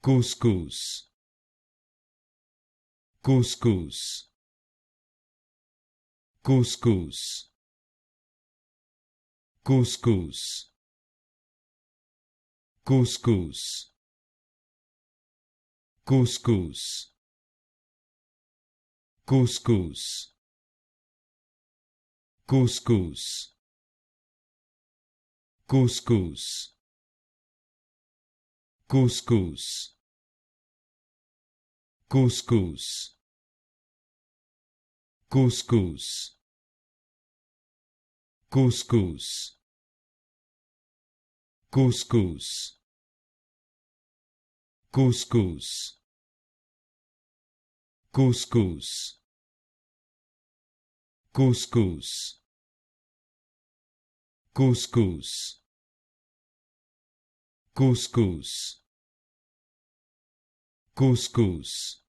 Couscous, couscous, couscous, couscous, couscous, couscous, couscous, couscous, couscous, couscous, couscous, couscous, couscous, couscous, couscous, couscous, couscous, couscous, couscous, couscous,